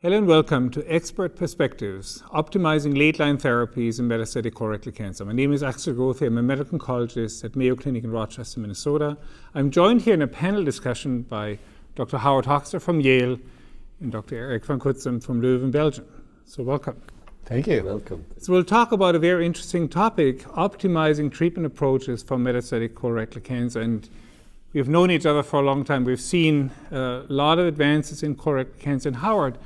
Hello and welcome to Expert Perspectives, Optimizing Late-Line Therapies in Metastatic Colorectal Cancer. My name is Axel Grothe. I'm a medical oncologist at Mayo Clinic in Rochester, Minnesota. I'm joined here in a panel discussion by Dr. Howard Hochster from Yale and Dr. Eric van Cutsem from Leuven, Belgium. So welcome. Thank you. Welcome. So we'll talk about a very interesting topic, optimizing treatment approaches for metastatic colorectal cancer. And we've known each other for a long time. We've seen a lot of advances in colorectal cancer. And Howard,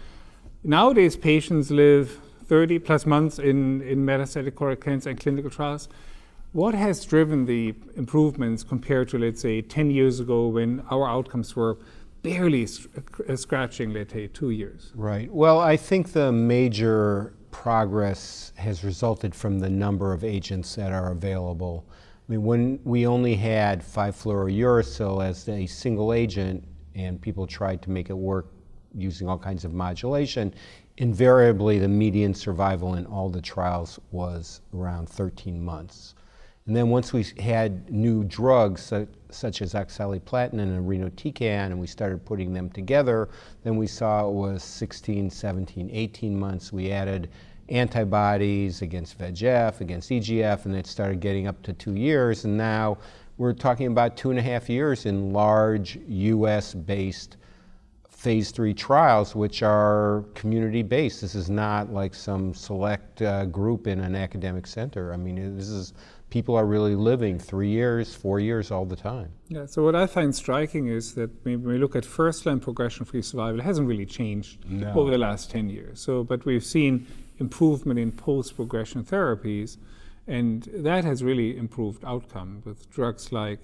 nowadays, patients live 30 plus months in metastatic colorectal cancer and clinical trials. What has driven the improvements compared to, let's say, 10 years ago when our outcomes were barely scratching, let's say, 2 years? Right. Well, I think the major progress has resulted from the number of agents that are available. I mean, when we only had 5-fluorouracil as a single agent and people tried to make it work using all kinds of modulation, invariably the median survival in all the trials was around 13 months. And then once we had new drugs such as oxaliplatin and irinotecan, and we started putting them together, then we saw it was 16, 17, 18 months. We added antibodies against VEGF, against EGF, and it started getting up to 2 years. And now we're talking about 2.5 years in large US-based phase 3 trials, which are community-based. This is not like some select group in an academic center. I mean, this is, people are really living 3 years, 4 years all the time. Yeah, so what I find striking is that when we look at first-line progression-free survival, it hasn't really changed over the last 10 years. So, but we've seen improvement in post-progression therapies, and that has really improved outcome with drugs like,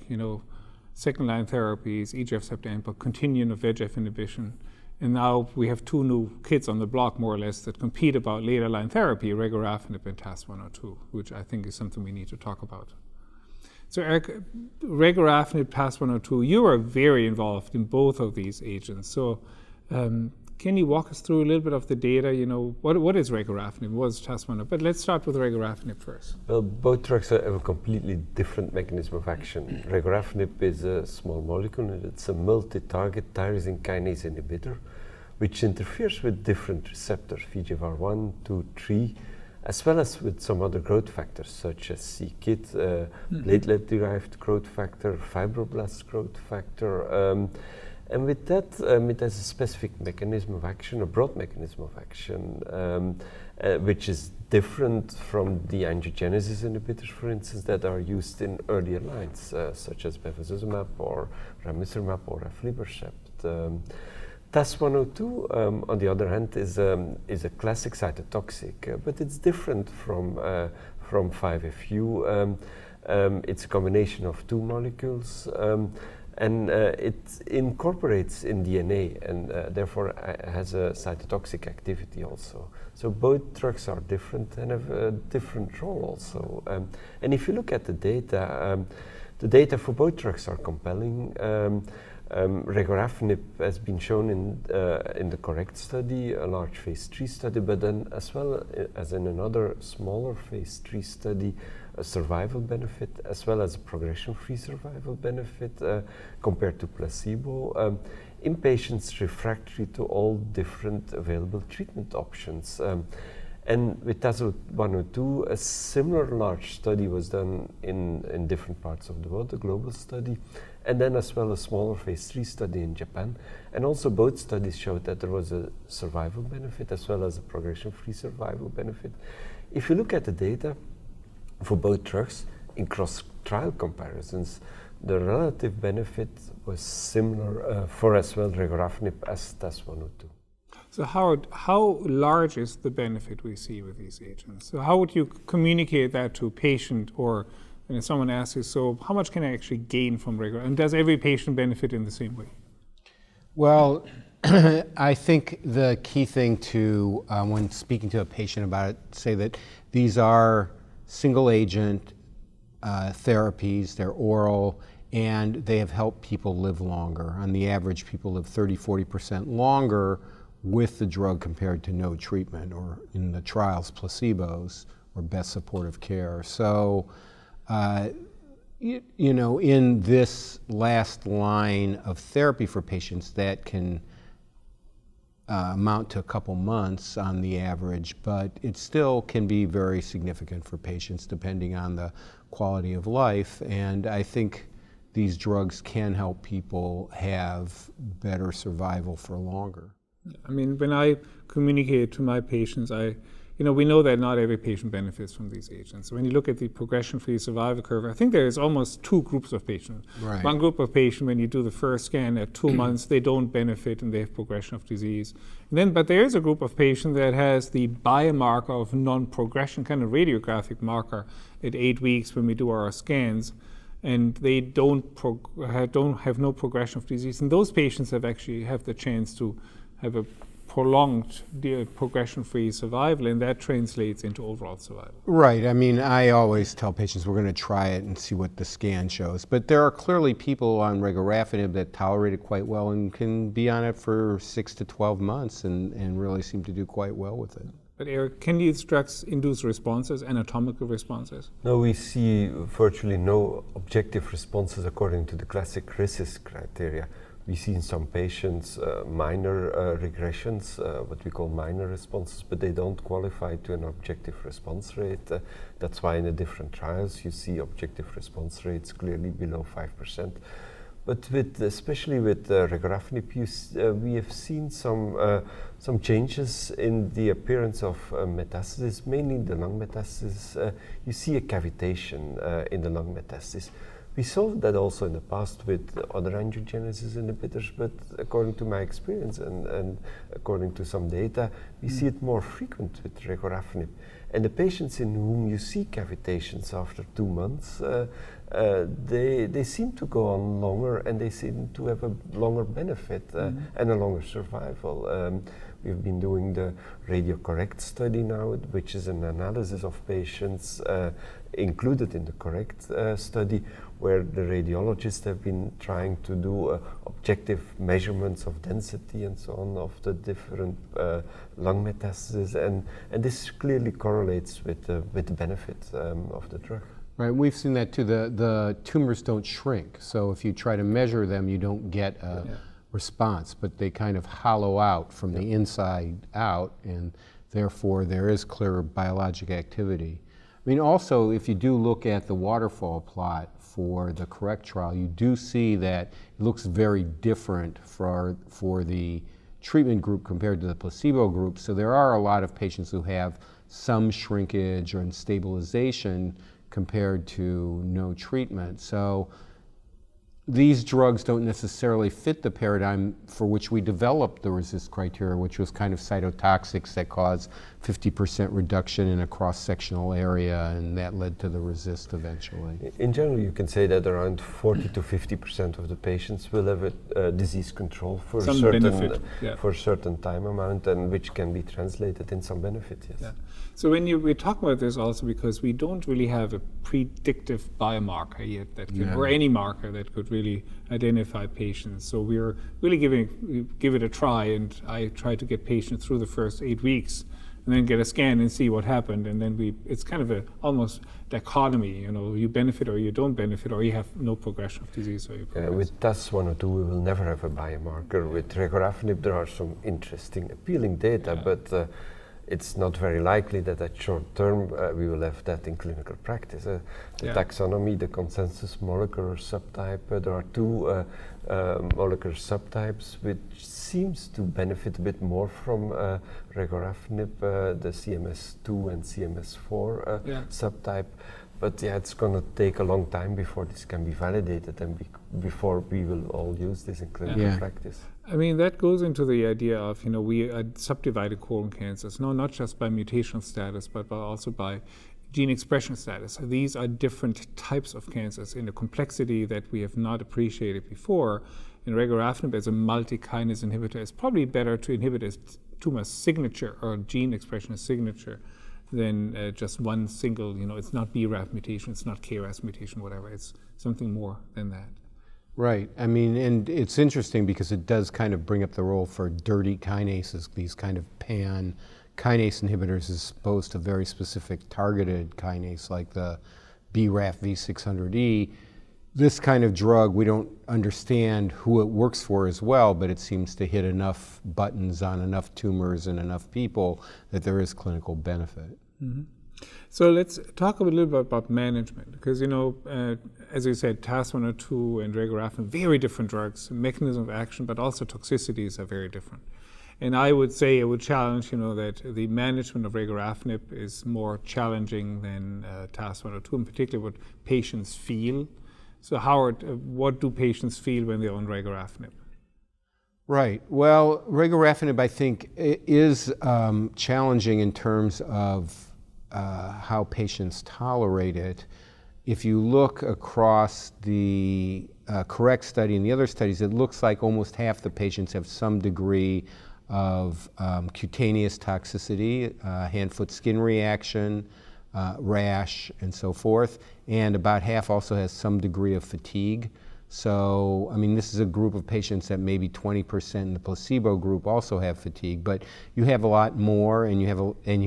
second-line therapies, EGF receptor inhibitor, continuum of VEGF inhibition. And now we have two new kids on the block, more or less, that compete about later-line therapy, regorafenib and TAS-102, which I think is something we need to talk about. So Eric, regorafenib, TAS-102, you are very involved in both of these agents. So can you walk us through a little bit of the data? What is regorafenib? What is TAS-102? But let's start with regorafenib first. Well, both drugs have a completely different mechanism of action. Regorafenib is a small molecule, and it's a multi-target tyrosine kinase inhibitor, which interferes with different receptors, VEGFR1, 2, 3, as well as with some other growth factors, such as c-KIT, platelet-derived growth factor, fibroblast growth factor. And with that, it has a specific mechanism of action, a broad mechanism of action, which is different from the angiogenesis inhibitors, for instance, that are used in earlier lines, such as bevacizumab or ramucirumab or aflibercept. TAS-102, on the other hand, is a classic cytotoxic, but it's different from 5-FU. It's a combination of two molecules. And it incorporates in DNA and therefore has a cytotoxic activity also. So both drugs are different and have a different role also. And if you look at the data for both drugs are compelling. Regorafenib has been shown in the CORRECT study, a large phase 3 study, but then as well as in another smaller phase 3 study, a survival benefit as well as a progression-free survival benefit compared to placebo in patients refractory to all different available treatment options. And with TAS-102, a similar large study was done in different parts of the world, a global study, and then as well a smaller phase 3 study in Japan. And also both studies showed that there was a survival benefit as well as a progression-free survival benefit. If you look at the data for both drugs in cross-trial comparisons, the relative benefit was similar for as well regorafenib as TAS-102. So Howard, how large is the benefit we see with these agents? So how would you communicate that to a patient, or if someone asks you, so how much can I actually gain from regorafenib? And does every patient benefit in the same way? Well, I think the key thing to, when speaking to a patient about it, say that these are single agent therapies, they're oral, and they have helped people live longer. On the average, people live 30-40% longer with the drug compared to no treatment, or in the trials, placebos, or best supportive care. So, in this last line of therapy for patients, that can amount to a couple months on the average, but it still can be very significant for patients depending on the quality of life. And I think these drugs can help people have better survival for longer. I mean, when I communicate to my patients, we know that not every patient benefits from these agents. So when you look at the progression-free survival curve, I think there is almost two groups of patients. Right. One group of patients, when you do the first scan at 2 months, they don't benefit and they have progression of disease. But there is a group of patients that has the biomarker of non-progression, kind of radiographic marker at 8 weeks when we do our scans, and they don't have no progression of disease. And those patients have the chance to have a prolonged progression-free survival, and that translates into overall survival. Right. I mean, I always tell patients we're going to try it and see what the scan shows. But there are clearly people on regorafenib that tolerate it quite well and can be on it for 6 to 12 months and really seem to do quite well with it. But Eric, can these drugs induce responses, anatomical responses? No, we see virtually no objective responses according to the classic RECIST criteria. We see in some patients minor regressions, what we call minor responses, but they don't qualify to an objective response rate. That's why in the different trials you see objective response rates clearly below 5%. But especially with regorafenib, we have seen some changes in the appearance of metastasis, mainly the lung metastasis. You see a cavitation in the lung metastasis. We saw that also in the past with other angiogenesis inhibitors, but according to my experience and according to some data, we see it more frequent with regorafenib. And the patients in whom you see cavitations after 2 months, they seem to go on longer and they seem to have a longer benefit and a longer survival. We've been doing the RadioCorrect study now, which is an analysis of patients included in the CORRECT study, where the radiologists have been trying to do objective measurements of density and so on of the different lung metastases, and this clearly correlates with the benefit of the drug. Right, we've seen that too. The tumors don't shrink, so if you try to measure them, you don't get a response, but they kind of hollow out from the inside out, and therefore there is clear biologic activity. I mean, also, if you do look at the waterfall plot for the CORRECT trial, you do see that it looks very different for the treatment group compared to the placebo group. So there are a lot of patients who have some shrinkage or stabilization compared to no treatment. So these drugs don't necessarily fit the paradigm for which we developed the RECIST criteria, which was kind of cytotoxics that cause 50% reduction in a cross-sectional area, and that led to the RECIST eventually. In general, you can say that around 40 to 50% of the patients will have a disease control for a certain time amount, and which can be translated in some benefit, yes. Yeah. So when we talk about this also because we don't really have a predictive biomarker yet that can, or any marker that could really identify patients. So we're really give it a try, and I try to get patients through the first 8 weeks and then get a scan and see what happened. And then it's kind of a almost dichotomy, you benefit or you don't benefit, or you have no progression of disease or you progress. With TAS102, we will never have a biomarker. With regorafenib, there are some interesting, appealing data, but it's not very likely that at short term we will have that in clinical practice. The taxonomy, the consensus molecular subtype, there are 2 molecular subtypes which seems to benefit a bit more from regorafenib, the CMS2 and CMS4 subtype. But it's going to take a long time before this can be validated and before we will all use this in clinical practice. I mean, that goes into the idea of, we subdivided colon cancers, not just by mutational status, but also by gene expression status. These are different types of cancers in a complexity that we have not appreciated before. And regorafenib as a multi-kinase inhibitor is probably better to inhibit a tumor signature or gene expression signature than just one single, it's not BRAF mutation, it's not KRAS mutation, whatever. It's something more than that. Right. I mean, and it's interesting because it does kind of bring up the role for dirty kinases, these kind of pan kinase inhibitors as opposed to very specific targeted kinase like the BRAF V600E. this kind of drug, we don't understand who it works for as well, but it seems to hit enough buttons on enough tumors and enough people that there is clinical benefit. Mm-hmm. So let's talk a little bit about management, because as you said, TAS-102 and regorafenib, very different drugs, mechanism of action, but also toxicities are very different. And I would say, I would challenge, that the management of regorafenib is more challenging than TAS-102, in particular what patients feel. So Howard, what do patients feel when they're on regorafenib? Right. Well, regorafenib, I think, is challenging in terms of how patients tolerate it. If you look across the CORRECT study and the other studies, it looks like almost half the patients have some degree of cutaneous toxicity, hand-foot skin reaction, rash, and so forth, and about half also has some degree of fatigue. So, this is a group of patients that maybe 20% in the placebo group also have fatigue, but you have a lot more, and you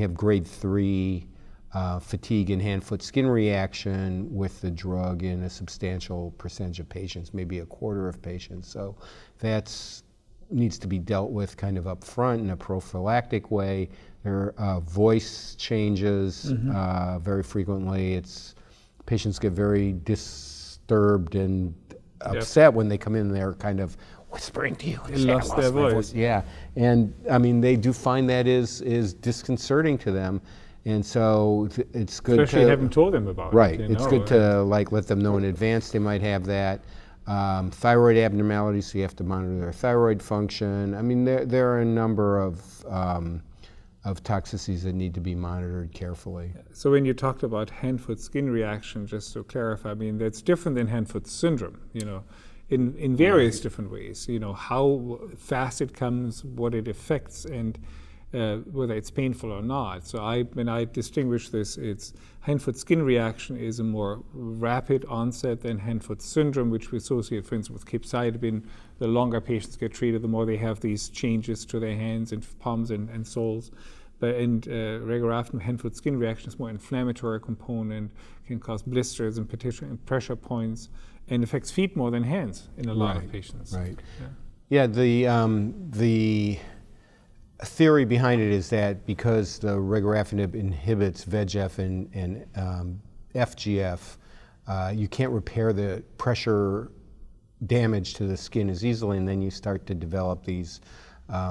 have grade 3 fatigue and hand-foot skin reaction with the drug in a substantial percentage of patients, maybe a quarter of patients. So that's needs to be dealt with kind of up front in a prophylactic way. There are voice changes very frequently. Patients get very disturbed and upset when they come in. They're kind of whispering to you. They lost their voice. Yeah, and they do find that is disconcerting to them. And so it's good especially you haven't told them about right. it. It's good to let them know in advance they might have that. Thyroid abnormalities, so you have to monitor their thyroid function. There are a number of toxicities that need to be monitored carefully. So when you talked about hand-foot skin reaction, just to clarify, that's different than hand-foot syndrome, in various different ways. How fast it comes, what it affects, and whether it's painful or not. So when I distinguish this, it's hand-foot skin reaction is a more rapid onset than hand-foot syndrome, which we associate, for instance, with capecitabine. The longer patients get treated, the more they have these changes to their hands and palms and soles. But in regorafenib, hand-foot skin reaction is more inflammatory component, can cause blisters and pressure points, and affects feet more than hands in a lot of patients. Right. Yeah. The theory behind it is that because the regorafenib inhibits VEGF and FGF, you can't repair the pressure damage to the skin as easily, and then you start to develop these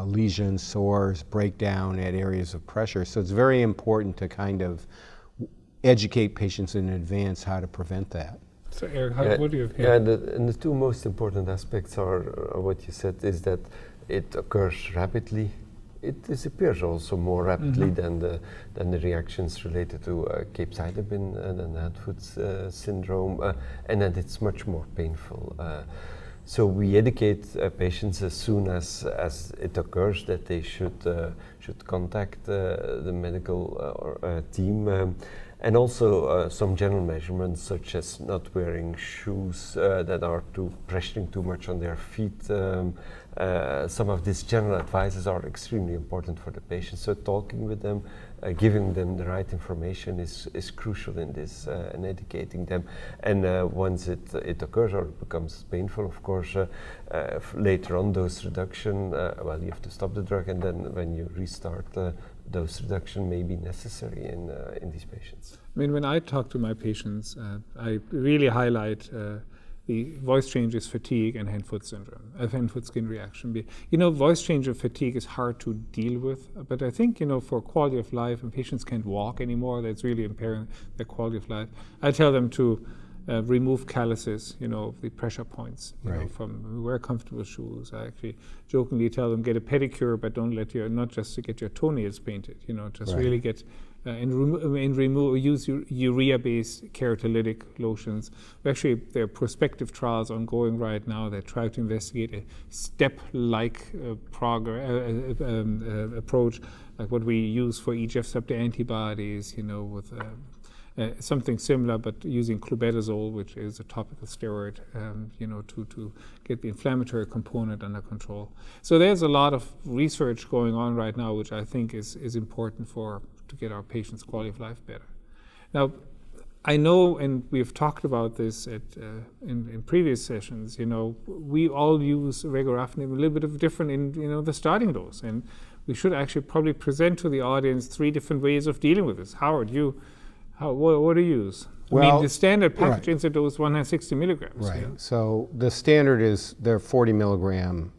lesions, sores, breakdown at areas of pressure. So it's very important to kind of educate patients in advance how to prevent that. So Eric, what do you have here? And the two most important aspects are what you said is that it occurs rapidly. It disappears also more rapidly than the reactions related to capecitabine and hand-foot syndrome, and that it's much more painful. So we educate patients as soon as it occurs that they should contact the medical team, and also some general measurements such as not wearing shoes that are pressuring too much on their feet. Some of these general advices are extremely important for the patient. So talking with them, giving them the right information is crucial in this, and educating them. And once it occurs or it becomes painful, of course, later on dose reduction, you have to stop the drug, and then when you restart, dose reduction may be necessary in these patients. When I talk to my patients, I really highlight the voice changes, fatigue, and hand-foot syndrome, hand-foot skin reaction. Voice change and fatigue is hard to deal with, but I think, for quality of life, and patients can't walk anymore, that's really impairing their quality of life. I tell them to remove calluses, the pressure points, from wear comfortable shoes. I actually jokingly tell them get a pedicure, but don't not just to get your toenails painted, really get use urea-based keratolytic lotions. Actually, there are prospective trials ongoing right now that try to investigate a step-like approach, like what we use for EGF-receptor antibodies, with something similar, but using clobetasol, which is a topical steroid, to get the inflammatory component under control. So there's a lot of research going on right now, which I think is important to get our patients' quality of life better. Now, I know, and we've talked about this in previous sessions, we all use regorafenib a little bit of different in, the starting dose. And we should actually probably present to the audience 3 different ways of dealing with this. Howard, what do you use? Well, the standard package insert dose 160 milligrams. Right. So the standard is they're 40 milligram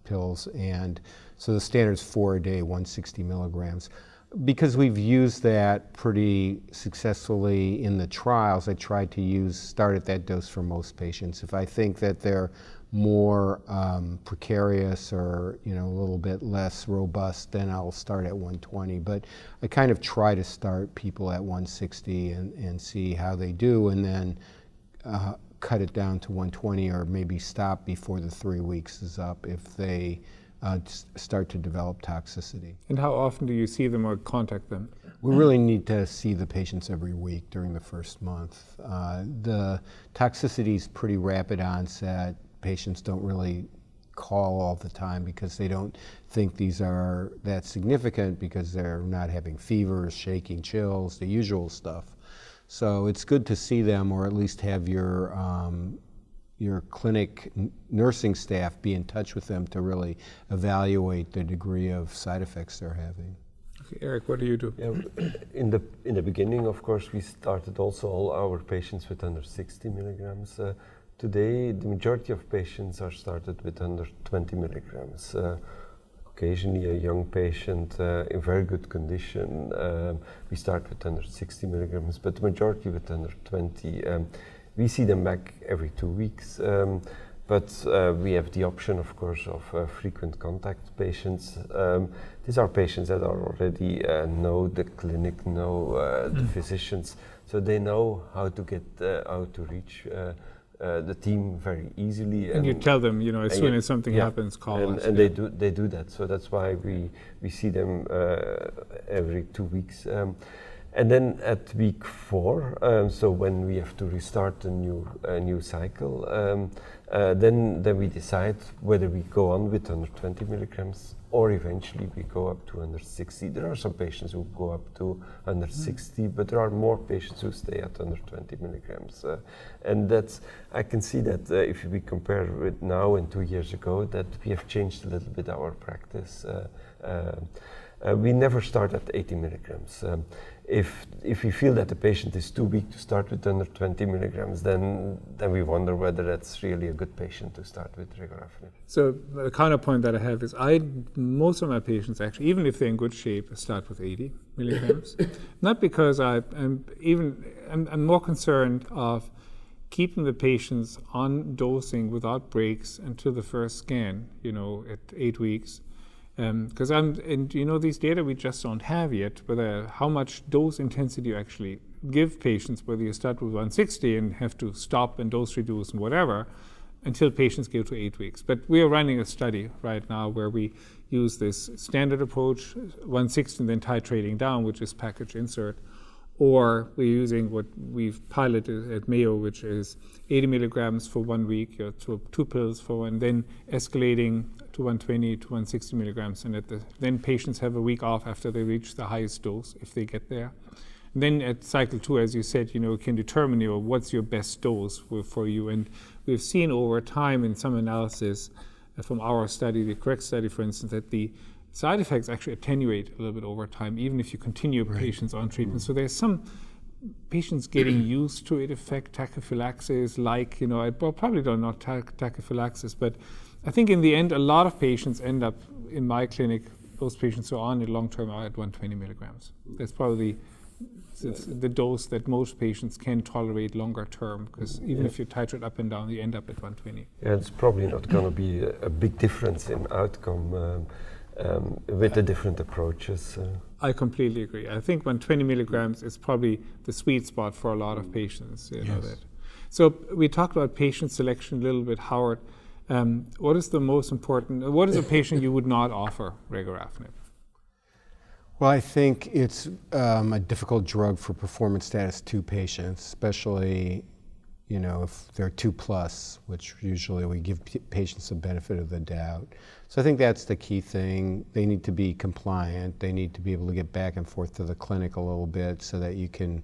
pills, and so the standard is 4 a day, 160 milligrams. Because we've used that pretty successfully in the trials, I tried to start at that dose for most patients. If I think that they're more precarious or a little bit less robust, then I'll start at 120. But I kind of try to start people at 160 and see how they do, and then cut it down to 120, or maybe stop before the 3 weeks is up if they start to develop toxicity. And how often do you see them or contact them? We really need to see the patients every week during the first month. The toxicity is pretty rapid onset. Patients don't really call all the time because they don't think these are that significant, because they're not having fevers, shaking, chills, the usual stuff. So it's good to see them, or at least have your clinic nursing staff be in touch with them to really evaluate the degree of side effects they're having. Okay, Eric, what do you do? Yeah, in the beginning, of course, we started also all our patients with under 60 milligrams. Today, the majority of patients are started with under 20 milligrams. Occasionally a young patient in very good condition, we start with under 60 milligrams, but the majority with under 20. We see them back every 2 weeks, but we have the option, of course, of frequent contact patients. These are patients that are already know the clinic, know the physicians, so they know how to reach the team very easily. And you tell them, as soon as something happens, call us. And they do that. So that's why we see them every 2 weeks. And then at week 4, so when we have to restart a new cycle, then we decide whether we go on with 120 milligrams, or eventually we go up to 160. There are some patients who go up to 160, but there are more patients who stay at 120 milligrams. And I can see that if we compare with now and 2 years ago, that we have changed a little bit our practice. We never start at 80 milligrams. If we feel that the patient is too weak to start with under 20 milligrams, then we wonder whether that's really a good patient to start with regorafenib. So the counterpoint that I have is most of my patients actually, even if they're in good shape, start with 80 milligrams. Not because I'm more concerned of keeping the patients on dosing without breaks until the first scan, at 8 weeks. Because these data we just don't have yet, whether how much dose intensity you actually give patients, whether you start with 160 and have to stop and dose reduce and whatever, until patients go to 8 weeks. But we are running a study right now where we use this standard approach, 160 and then titrating down, which is package insert, or we're using what we've piloted at Mayo, which is 80 milligrams for 1 week, so 2 pills for one, then escalating to 120 to 160 milligrams, and then patients have a week off after they reach the highest dose, if they get there. And then at cycle 2, as you said, can determine what's your best dose for you. And we've seen over time in some analysis from our study, the correct study, for instance, that the side effects actually attenuate a little bit over time, even if you continue patients on treatment. So there's some patients getting used to it, affect tachyphylaxis, I probably don't know tachyphylaxis, but I think in the end, a lot of patients end up in my clinic, those patients who are on it long-term are at 120 milligrams. That's probably the dose that most patients can tolerate longer term, because even if you titrate up and down, you end up at 120. Yeah, it's probably not going to be a big difference in outcome with the different approaches. I completely agree. I think 120 milligrams is probably the sweet spot for a lot of patients. That. So we talked about patient selection a little bit. Howard, what is the most important? What is a patient you would not offer regorafenib? Well, I think it's a difficult drug for performance status 2 patients, especially if they're 2+, which usually we give patients the benefit of the doubt. So I think that's the key thing. They need to be compliant. They need to be able to get back and forth to the clinic a little bit so that you can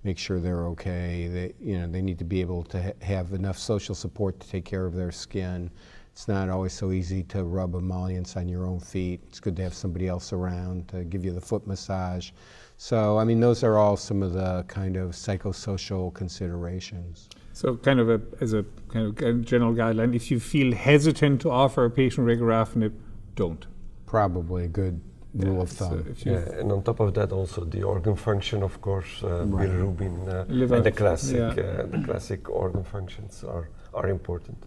make sure they're okay. They need to be able to have enough social support to take care of their skin. It's not always so easy to rub emollients on your own feet. It's good to have somebody else around to give you the foot massage. So, I mean, those are all some of the kind of psychosocial considerations. So kind of as a kind of general guideline, if you feel hesitant to offer a patient regorafenib, don't. Probably a good rule of thumb. So and on top of that, also the organ function, of course, bilirubin, and the classic organ functions are important.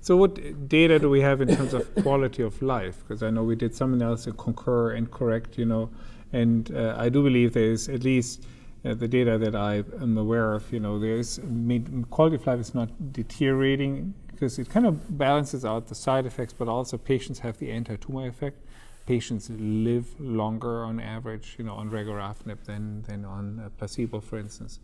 So what data do we have in terms of quality of life? Because I know we did some analysis, concur and correct, and I do believe there is at least the data that I am aware of, there's quality of life is not deteriorating because it kind of balances out the side effects, but also patients have the anti-tumor effect. Patients live longer on average, on regorafenib than on placebo, for instance.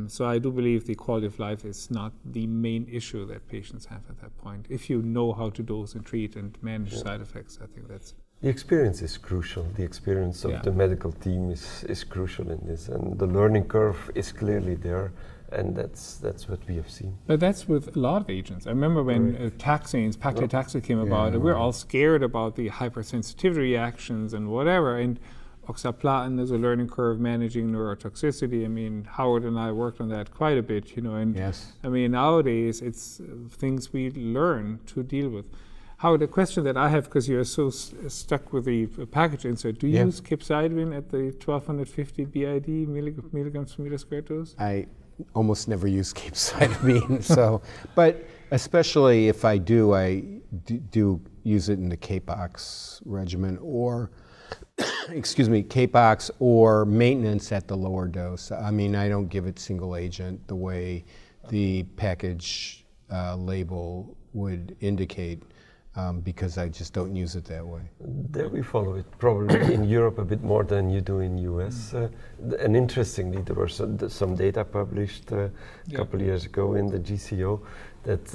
So I do believe the quality of life is not the main issue that patients have at that point. If you know how to dose and treat and manage side effects, I think that's... The experience is crucial. The experience of the medical team is crucial in this, and the learning curve is clearly there, and that's what we have seen. But that's with a lot of agents. I remember when taxanes, paclitaxel came about, and we were all scared about the hypersensitivity reactions and whatever, and oxaliplatin is a learning curve managing neurotoxicity. I mean, Howard and I worked on that quite a bit, and I mean, nowadays it's things we learn to deal with. Howard, the question that I have, because you're so stuck with the package insert, do you use capecitabine at the 1250 BID milligrams per meter squared dose? I almost never use capecitabine, but especially if I do, use it in the CAPOX regimen or CAPOX or maintenance at the lower dose. I mean, I don't give it single agent the way the package label would indicate. Because I just don't use it that way. There we follow it probably in Europe a bit more than you do in US. And interestingly, there were some data published a couple of years ago in the GCO that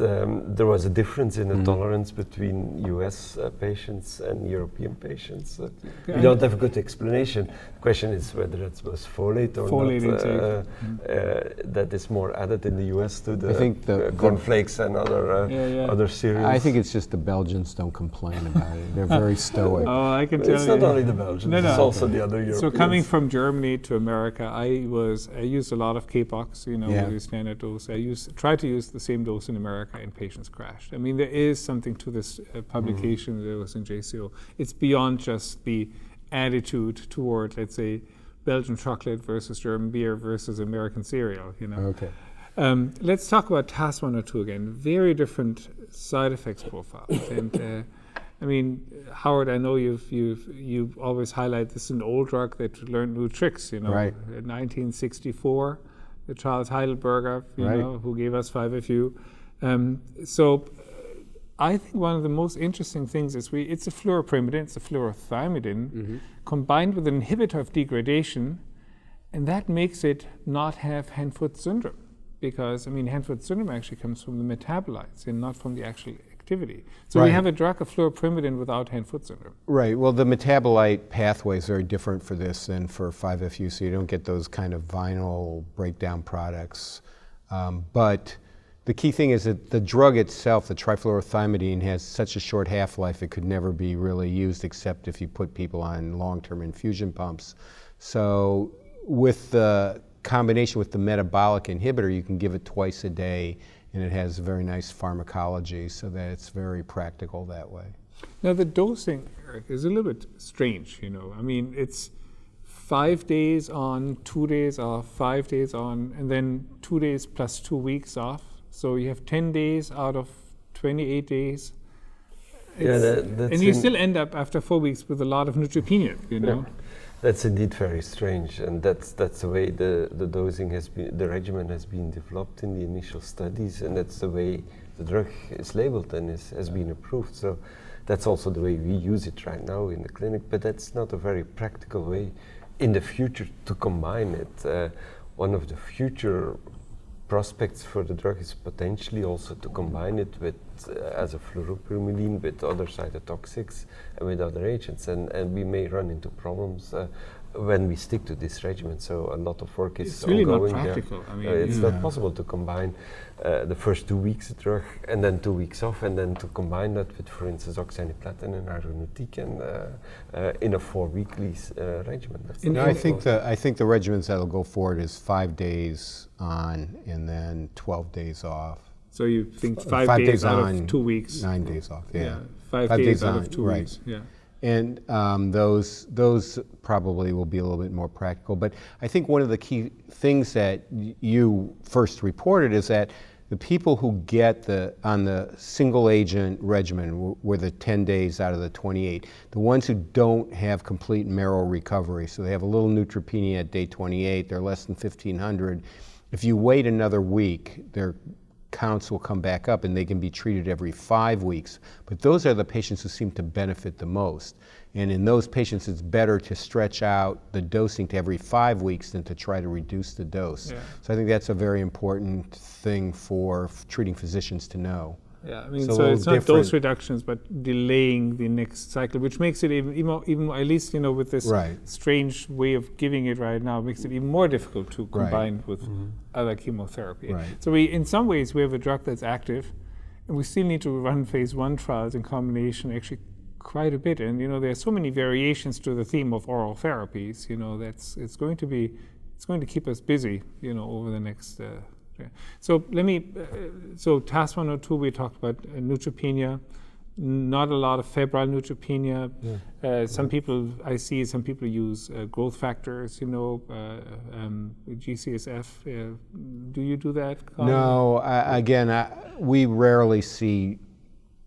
there was a difference in the tolerance between US patients and European patients. We don't have a good explanation. The question is whether it was folate or not. That is more added in the US to the cornflakes and other cereals. I think it's just the Belgians don't complain about it. They're very stoic. Oh, I can tell you. It's not only the Belgians, it's also the other Europeans. So coming from Germany to America, I used a lot of CAPOX, with the standard dose. I tried to use the same dose in America, and patients crashed. I mean, there is something to this publication that was in JCO. It's beyond just the attitude toward, let's say, Belgian chocolate versus German beer versus American cereal, Okay. Let's talk about TAS-102 again. Very different side effects profiles. And I mean, Howard, I know you've always highlight this is an old drug that learned new tricks. In 1964, the Charles Heidelberger, who gave us 5-FU. So I think one of the most interesting things is it's a fluoropyrimidine, it's a fluorothymidine, combined with an inhibitor of degradation, and that makes it not have hand-foot syndrome. Because, I mean, hand-foot syndrome actually comes from the metabolites and not from the actual activity. So we have a drug of fluoropyrimidine without hand-foot syndrome. Right. Well, the metabolite pathway is very different for this than for 5-FU, so you don't get those kind of vinyl breakdown products. But the key thing is that the drug itself, the trifluorothymidine, has such a short half-life it could never be really used except if you put people on long-term infusion pumps. So with the combination with the metabolic inhibitor, you can give it twice a day, and it has very nice pharmacology, so that it's very practical that way. Now the dosing, Eric, is a little bit strange, I mean, it's 5 days on, 2 days off, 5 days on, and then 2 days plus 2 weeks off. So you have 10 days out of 28 days. And you still end up after 4 weeks with a lot of neutropenia, Yeah. That's indeed very strange, and that's the way the dosing the regimen has been developed in the initial studies, and that's the way the drug is labeled and has been approved. So that's also the way we use it right now in the clinic, but that's not a very practical way in the future to combine it. One of the future prospects for the drug is potentially also to combine it with as a fluoropyrimidine with other cytotoxics and with other agents, and we may run into problems when we stick to this regimen. So a lot of work is it's really ongoing not there. practical. I mean, It's not possible to combine the first 2 weeks drug and then 2 weeks off, and then to combine that with, for instance, oxaliplatin and irinotecan in a 4 weekly regimen. That's not I possible. think the regimens that'll go forward is 5 days on and then 12 days off. So you think 5 5 days days out on, of 2 weeks? 9 days off. Yeah, 5 5 days days out on, of 2 right. weeks. Yeah. And those probably will be a little bit more practical. But I think one of the key things that you first reported is that the people who get on the single agent regimen were the 10 days out of the 28. The ones who don't have complete marrow recovery, so they have a little neutropenia at day 28, they're less than 1,500. If you wait another week, their counts will come back up and they can be treated every 5 weeks. But those are the patients who seem to benefit the most. And in those patients, it's better to stretch out the dosing to every 5 weeks than to try to reduce the dose. Yeah. So I think that's a very important thing for treating physicians to know. Yeah, I mean, So so it's not different. dose reductions, but delaying the next cycle, which makes it even at least, with this Right. strange way of giving it right now, makes it even more difficult to combine with other chemotherapy. Right. So in some ways, we have a drug that's active, and we still need to run phase 1 trials in combination actually quite a bit. And, there are so many variations to the theme of oral therapies, it's going to keep us busy, over the next So let me, so TAS 102, we talked about neutropenia, not a lot of febrile neutropenia. Some people use growth factors, GCSF. Do you do that, Colin? No, we rarely see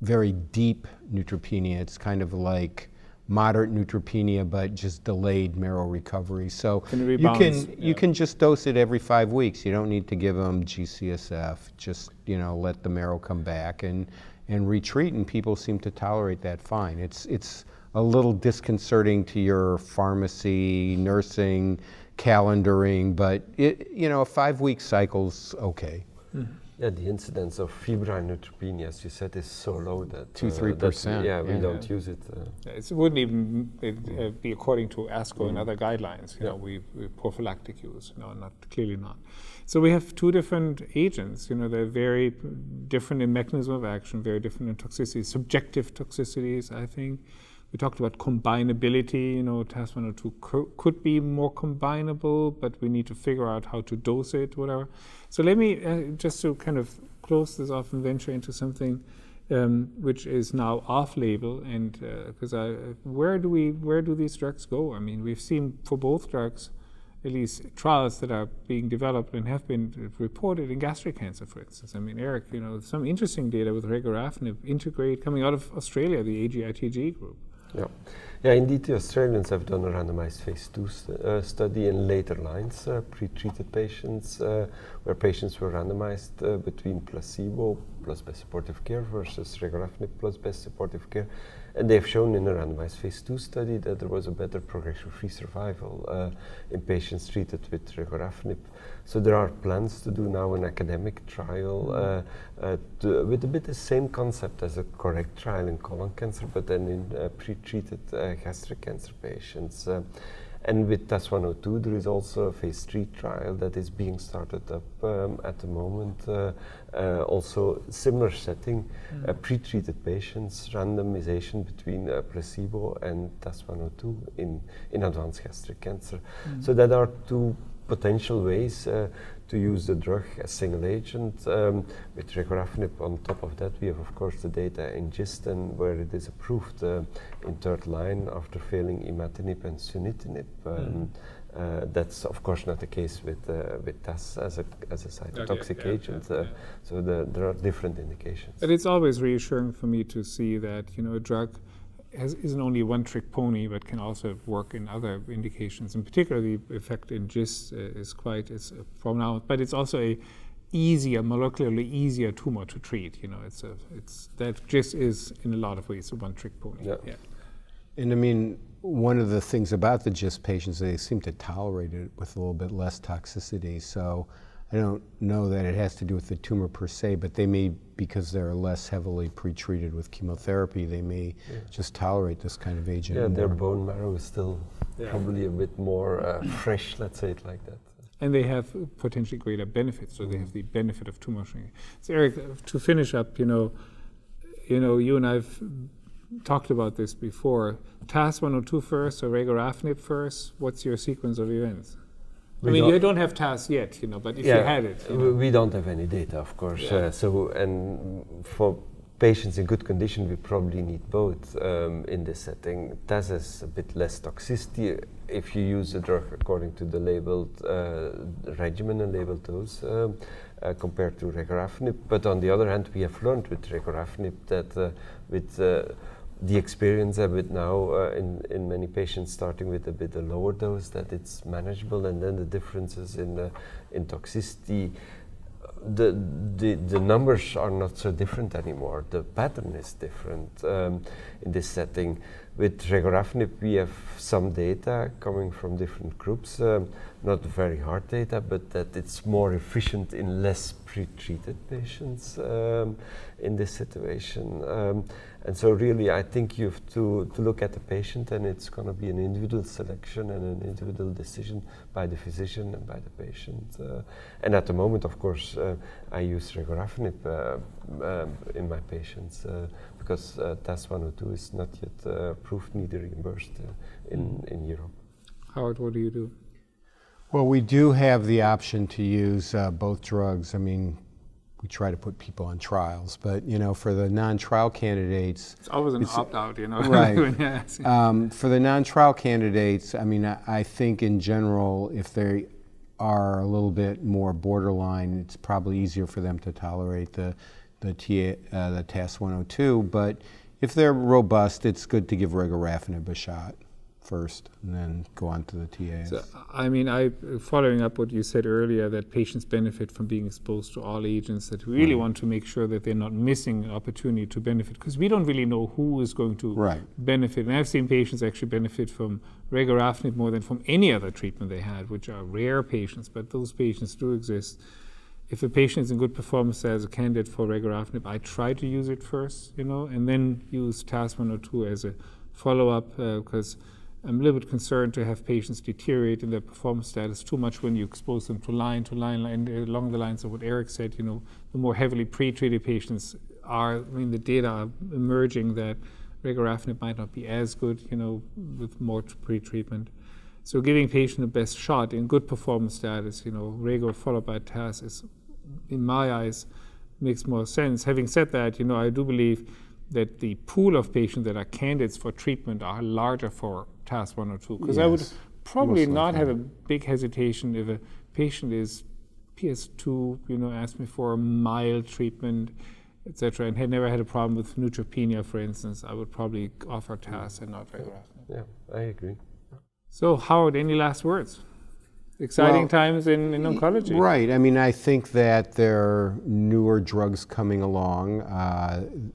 very deep neutropenia. It's kind of like moderate neutropenia, but just delayed marrow recovery. So you can just dose it every 5 weeks. You don't need to give them GCSF. Just let the marrow come back and retreat, and people seem to tolerate that fine. It's a little disconcerting to your pharmacy, nursing, calendaring, but a 5-week cycle's okay. Mm-hmm. Yeah, the incidence of febrile neutropenia, as you said, is so low that 2-3%. we don't use it. It wouldn't even be according to ASCO and other guidelines. We prophylactic use. Clearly not. So we have 2 different agents. They're very different in mechanism of action, very different in toxicity, subjective toxicities, I think. We talked about combinability. TAS 102 could be more combinable, but we need to figure out how to dose it, whatever. So let me, just to kind of close this off and venture into something which is now off-label, and because where do these drugs go? I mean, we've seen for both drugs, at least trials that are being developed and have been reported in gastric cancer, for instance. I mean, Eric, some interesting data with regorafenib coming out of Australia, the AGITG group. Yeah, indeed, the Australians have done a randomized phase 2 study in later lines, pre-treated patients, where patients were randomized between placebo plus best supportive care versus regorafenib plus best supportive care. And they've shown in a randomized phase 2 study that there was a better progression-free survival in patients treated with regorafenib. So there are plans to do now an academic trial with a bit the same concept as a correct trial in colon cancer, but then in pre-treated gastric cancer patients. And with TAS 102, there is also a phase 3 trial that is being started up at the moment. Also, similar setting, pre-treated patients, randomization between placebo and TAS 102 in advanced gastric cancer. So that are 2 potential ways to use the drug as single agent. With regorafenib on top of that, we have of course the data in GIST, and where it is approved in 3rd line after failing imatinib and sunitinib. That's of course not the case with TAS as a cytotoxic agent. So there are different indications. But it's always reassuring for me to see that a drug isn't only a one-trick pony, but can also work in other indications. In particular, the effect in GIST is quite pronounced, but it's also a molecularly easier tumor to treat. That GIST is in a lot of ways a one-trick pony. Yeah. And I mean, one of the things about the GIST patients, they seem to tolerate it with a little bit less toxicity. So I don't know that it has to do with the tumor per se, but they may, because they're less heavily pretreated with chemotherapy, they may just tolerate this kind of agent more. Their bone marrow is still probably a bit more fresh, let's say it like that. And they have potentially greater benefits, so they have the benefit of tumor shrinking. So Eric, to finish up, you and I've talked about this before. TAS-102 first or regorafenib first? What's your sequence of events? You don't have TAS yet, but if you had it. We don't have any data, of course. Yeah. And for patients in good condition, we probably need both in this setting. TAS has a bit less toxicity if you use the drug according to the labeled regimen and labeled dose compared to regorafenib. But on the other hand, we have learned with regorafenib that with the experience a bit now in many patients starting with a bit a lower dose, that it's manageable, and then the differences in toxicity, the numbers are not so different anymore. The pattern is different in this setting. With regorafenib, we have some data coming from different groups, not very hard data, but that it's more efficient in less pre-treated patients in this situation. And so really, I think you have to look at the patient, and it's going to be an individual selection and an individual decision by the physician and by the patient. And at the moment, of course, I use regorafenib in my patients because TAS-102 is not yet approved, neither reimbursed in Europe. Howard, what do you do? Well, we do have the option to use both drugs. I mean, we try to put people on trials, but for the non-trial candidates, it's always an opt-out, Right. For the non-trial candidates, I mean, I think in general, if they are a little bit more borderline, it's probably easier for them to tolerate the TAS-102. But if they're robust, it's good to give regorafenib a shot first, and then go on to the TAs. So, I mean, following up what you said earlier, that patients benefit from being exposed to all agents, that we really want to make sure that they're not missing an opportunity to benefit, because we don't really know who is going to benefit. And I've seen patients actually benefit from regorafenib more than from any other treatment they had, which are rare patients, but those patients do exist. If a patient is in good performance as a candidate for regorafenib, I try to use it first, and then use TAS-102 as a follow-up, because I'm a little bit concerned to have patients deteriorate in their performance status too much when you expose them to line, and along the lines of what Eric said, the more heavily pre-treated patients are, the data are emerging that regorafenib might not be as good, with more pre-treatment. So giving patient the best shot in good performance status, rego followed by TAS is, in my eyes, makes more sense. Having said that, I do believe that the pool of patients that are candidates for treatment are larger for TAS-102, because I would probably not have a big hesitation if a patient is PS2, asked me for a mild treatment, etc., and had never had a problem with neutropenia, for instance. I would probably offer TAS and not regorafenib. Yeah, I agree. So, Howard, any last words? Exciting times in oncology. Right. I mean, I think that there are newer drugs coming along.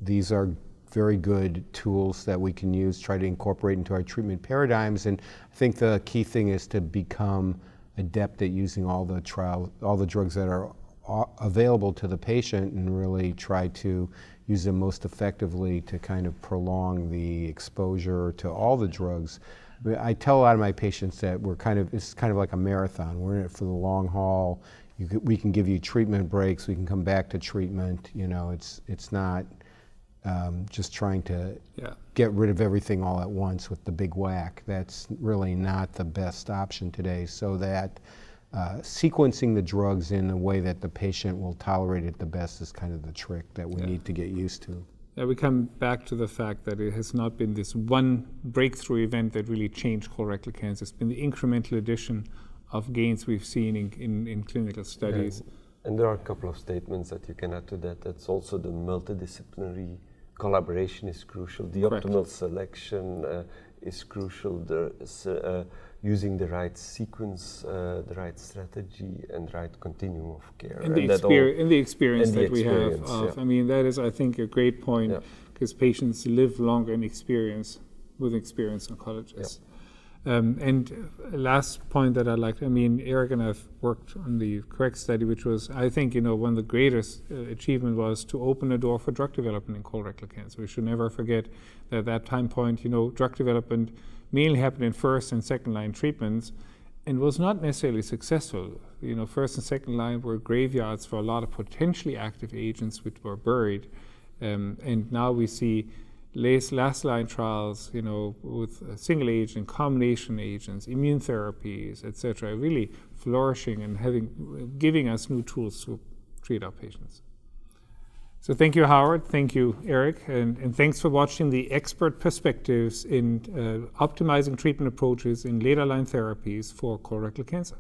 These are very good tools that we can use, try to incorporate into our treatment paradigms. And I think the key thing is to become adept at using all the drugs that are available to the patient, and really try to use them most effectively to kind of prolong the exposure to all the drugs. I tell a lot of my patients that it's kind of like a marathon. We're in it for the long haul. We can give you treatment breaks. We can come back to treatment. It's not just trying to get rid of everything all at once with the big whack. That's really not the best option today. So that sequencing the drugs in a way that the patient will tolerate it the best is kind of the trick that we need to get used to. We come back to the fact that it has not been this one breakthrough event that really changed colorectal cancer. It's been the incremental addition of gains we've seen in clinical studies. And there are a couple of statements that you can add to that. That's also the multidisciplinary collaboration is crucial. The optimal selection is crucial. Using the right sequence, the right strategy, and right continuum of care. And the experience that we have. I mean, that is, I think, a great point, because patients live longer in experience with experienced oncologists. And last point that I'd like, Eric and I've worked on the CORRECT study, which was, I think, one of the greatest achievement was to open a door for drug development in colorectal cancer. We should never forget that at that time point, drug development mainly happened in first and second line treatments and was not necessarily successful. First and second line were graveyards for a lot of potentially active agents which were buried. And now we see last line trials, with single agent, combination agents, immune therapies, etc., really flourishing and giving us new tools to treat our patients. So thank you, Howard. Thank you, Eric. And thanks for watching the expert perspectives in optimizing treatment approaches in later line therapies for colorectal cancer.